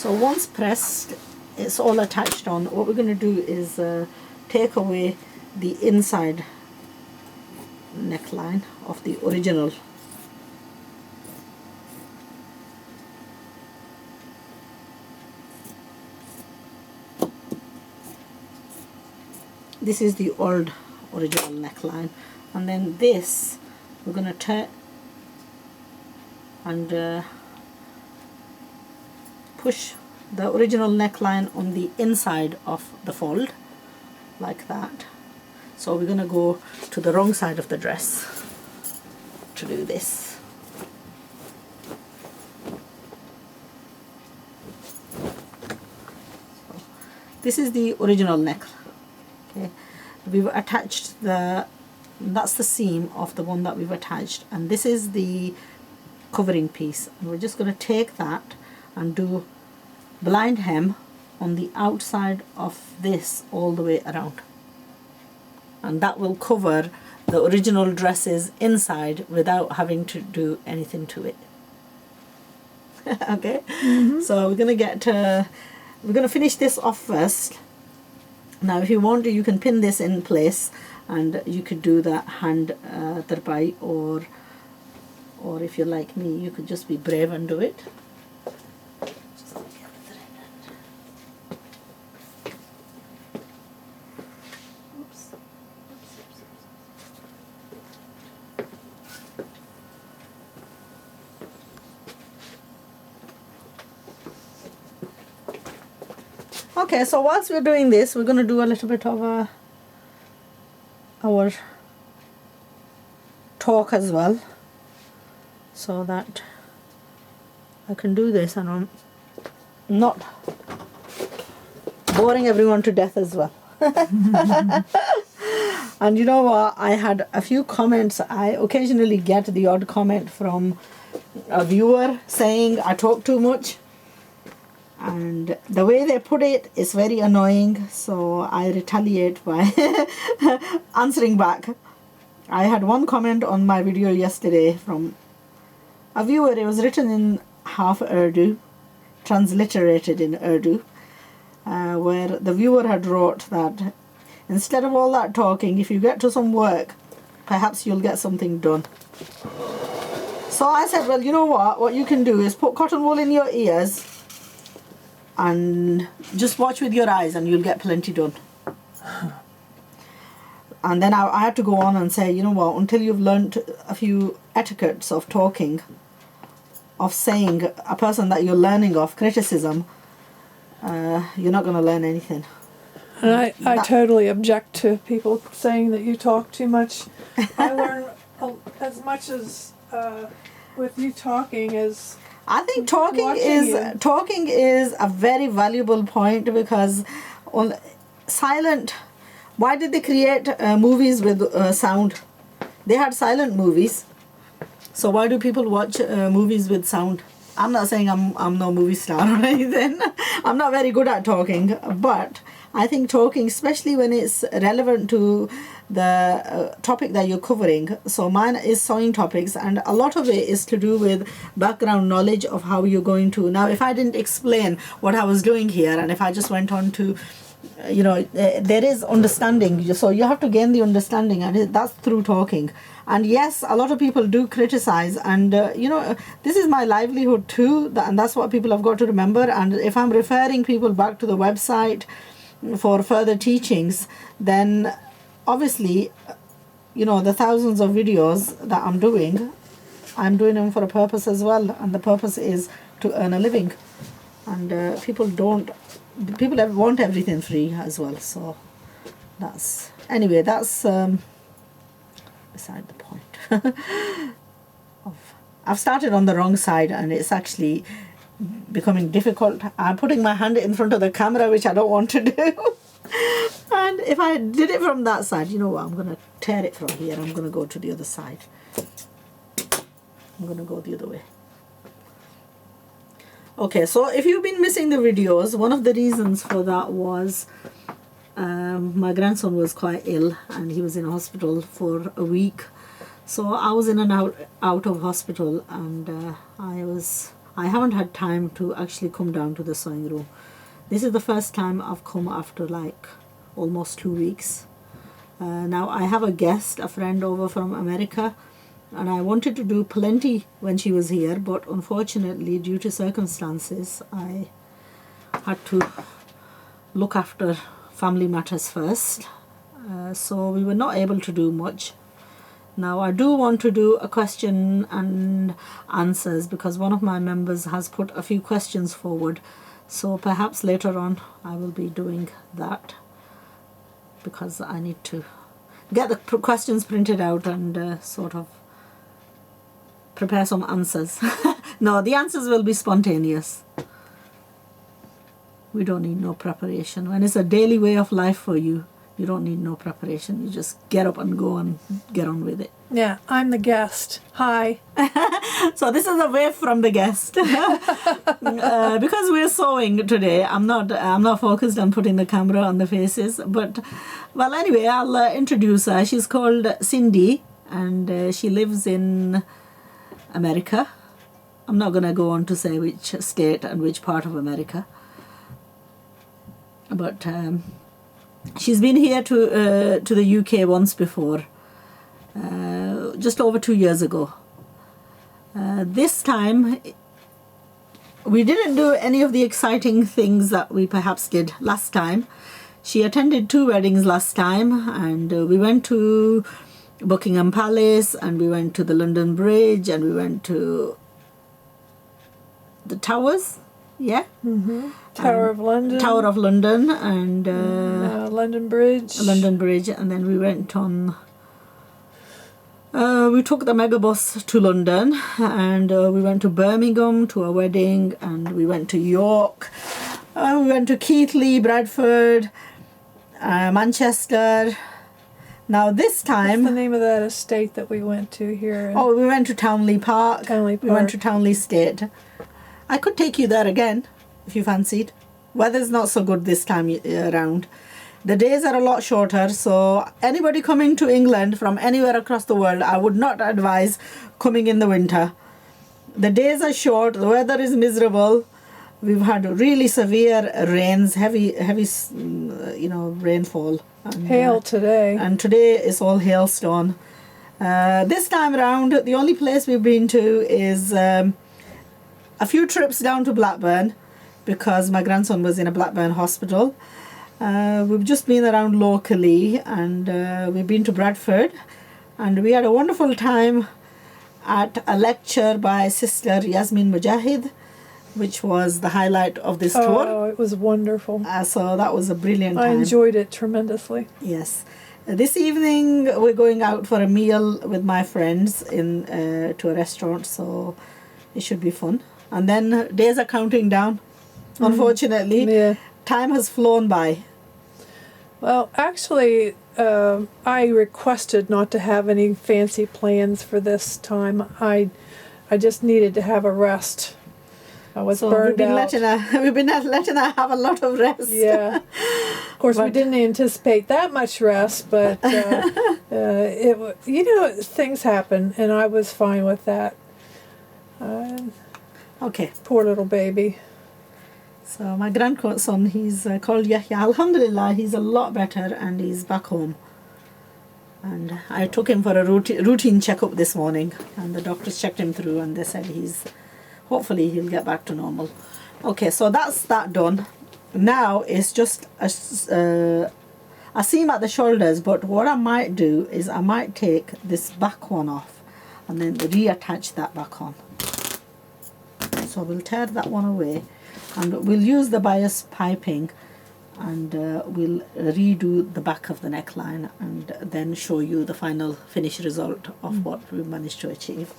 So once pressed, it's all attached on. What we're going to do is take away the inside neckline of the original. This is the old original neckline, and then this we're going to turn and push the original neckline on the inside of the fold like that. So we're going to go to the wrong side of the dress to do this. So this is the original neck. Okay, we've attached that's the seam of the one that we've attached, and this is the covering piece, and we're just going to take that and do blind hem on the outside of this all the way around, and that will cover the original dresses inside without having to do anything to it. Okay, so we're going to finish this off first. Now if you want to, you can pin this in place, and you could do that hand tarpai, or if you're like me, you could just be brave and do it. Just get the thread and oops. Okay, so whilst we're doing this, we're going to do a little bit of our talk as well, so that I can do this and I'm not boring everyone to death as well. And you know what, I had a few comments. I occasionally get the odd comment from a viewer saying I talk too much, and the way they put it is very annoying, so I retaliate by answering back. I had one comment on my video yesterday from a viewer. It was written in half Urdu, transliterated in Urdu, where the viewer had wrote that instead of all that talking, if you get to some work, perhaps you'll get something done. So I said, well, you know what you can do is put cotton wool in your ears and just watch with your eyes and you'll get plenty done. And then I had to go on and say, you know what, until you've learnt a few etiquettes of talking, of saying a person that you're learning of criticism, you're not going to learn anything. And I totally object to people saying that you talk too much. I learn as much as with you talking as I think talking is a very valuable point, because on silent. Why did they create movies with sound? They had silent movies. So why do people watch movies with sound? I'm not saying I'm no movie star or anything. I'm not very good at talking, but I think talking, especially when it's relevant to the topic that you're covering. So mine is sewing topics, and a lot of it is to do with background knowledge of how you're going to. Now, if I didn't explain what I was doing here, and if I just went on to, there is understanding. So you have to gain the understanding, and that's through talking. And yes, a lot of people do criticize, and this is my livelihood too, and that's what people have got to remember. And if I'm referring people back to the website for further teachings, then obviously, the thousands of videos that I'm doing them for a purpose as well, and the purpose is to earn a living. And people want everything free as well. So that's beside the point. I've started on the wrong side, and it's actually becoming difficult. I'm putting my hand in front of the camera, which I don't want to do. And if I did it from that side, you know what, I'm going to tear it from here. I'm going to go to the other side. I'm going to go the other way. Okay, so if you've been missing the videos, one of the reasons for that was my grandson was quite ill, and he was in hospital for a week. So I was in and out of hospital, and I was I haven't had time to actually come down to the sewing room. This is the first time I've come after like almost 2 weeks. Now I have a guest, a friend over from America, and I wanted to do plenty when she was here, but unfortunately due to circumstances I had to look after family matters first. So we were not able to do much. Now I do want to do a question and answers because one of my members has put a few questions forward. So perhaps later on I will be doing that because I need to get the questions printed out and sort of prepare some answers. No, the answers will be spontaneous. We don't need no preparation. When it's a daily way of life for you, you don't need no preparation. You just get up and go and get on with it. Yeah, I'm the guest. Hi. So this is away from the guest. Because we're sewing today, I'm not focused on putting the camera on the faces. But, well, anyway, I'll introduce her. She's called Cindy, and she lives in America. I'm not going to go on to say which state and which part of America. But she's been here to the UK once before, just over 2 years ago. This time, we didn't do any of the exciting things that we perhaps did last time. She attended 2 weddings last time, and we went to Buckingham Palace, and we went to the London Bridge, and we went to the Towers, yeah? Mm-hmm. Tower of London. Tower of London, and London Bridge. London Bridge, and then we went on... we took the megabus to London, and we went to Birmingham to a wedding, and we went to York, we went to Keighley, Bradford, Manchester. Now this time... What's the name of that estate that we went to here? Oh, we went to Townley Park. Townley Park. We went to Townley Estate. I could take you there again, if you fancied. Weather's not so good this time around. The days are a lot shorter, so anybody coming to England from anywhere across the world, I would not advise coming in the winter. The days are short, the weather is miserable. We've had really severe rains, heavy, rainfall. And, hail today. And today is all hailstone. This time around, the only place we've been to is a few trips down to Blackburn because my grandson was in a Blackburn hospital. We've just been around locally, and we've been to Bradford, and we had a wonderful time at a lecture by Sister Yasmin Mujahid, which was the highlight of this tour. Oh, it was wonderful. So that was a brilliant time. I enjoyed it tremendously. Yes. This evening we're going out for a meal with my friends to a restaurant, so it should be fun. And then days are counting down. Unfortunately, Yeah. time has flown by. Well, actually, I requested not to have any fancy plans for this time. I just needed to have a rest. I was burned out. We've been letting her have a lot of rest. Yeah. Of course, we didn't anticipate that much rest, but things happen, and I was fine with that. Okay. Poor little baby. So my grandson, he's called Yahya. Alhamdulillah, he's a lot better, and he's back home. And I took him for a routine checkup this morning, and the doctors checked him through, and they said hopefully he'll get back to normal. Okay, so that's that done. Now it's just a seam at the shoulders, but what I might do is I might take this back one off and then reattach that back on. So we'll tear that one away, and we'll use the bias piping, and we'll redo the back of the neckline and then show you the final finished result of what we managed to achieve.